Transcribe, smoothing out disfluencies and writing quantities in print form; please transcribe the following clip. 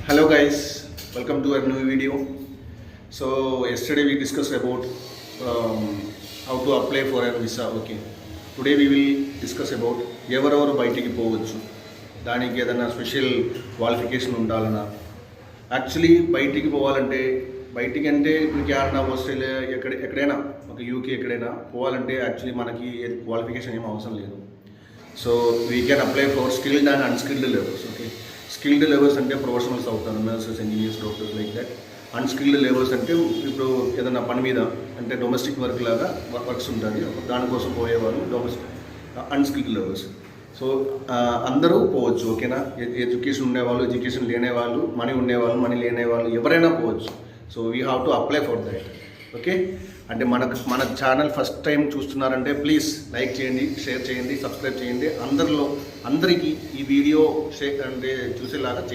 Hello guys, welcome to our new video. So yesterday we discussed about how to apply for a visa. Okay. Today we will discuss about ఎవరెవరు బయటికి పోవచ్చు, దానికి ఏదైనా special qualification ఉండాలన్నా. Actually బయటికి పోవాలంటే బయటికి అంటే మీకు ఏమన్నా ఆస్ట్రేలియా ఎక్కడైనా ఒక యూకే ఎక్కడైనా పోవాలంటే యాక్చువల్లీ మనకి క్వాలిఫికేషన్ ఏం అవసరం లేదు. So we can apply for skilled and unskilled levels. Okay, skilled levels అంటే ప్రొఫెషనల్స్ అవుతారు, nurses, engineers, doctors like that. Unskilled levels అంటే ఇప్పుడు ఏదైనా పని మీద అంటే డొమెస్టిక్ వర్క్ లాగా వర్క్స్ ఉంటుంది, దానికోసం పోయేవాళ్ళు అన్స్కిల్డ్ లెవెల్స్. సో అందరూ పోవచ్చు. ఓకేనా, ఎడ్యుకేషన్ ఉండేవాళ్ళు, ఎడ్యుకేషన్ లేనేవాళ్ళు, మనీ ఉండేవాళ్ళు, మనీ లేనేవాళ్ళు, ఎవరైనా పోవచ్చు. So we have to apply for that. Okay, అంటే మన ఛానల్ ఫస్ట్ టైం చూస్తున్నారంటే ప్లీజ్ లైక్ చేయండి, షేర్ చేయండి, సబ్స్క్రైబ్ చేయండి. అందరికీ ఈ వీడియో షేర్ అంటే చూసేలాగా చేయండి.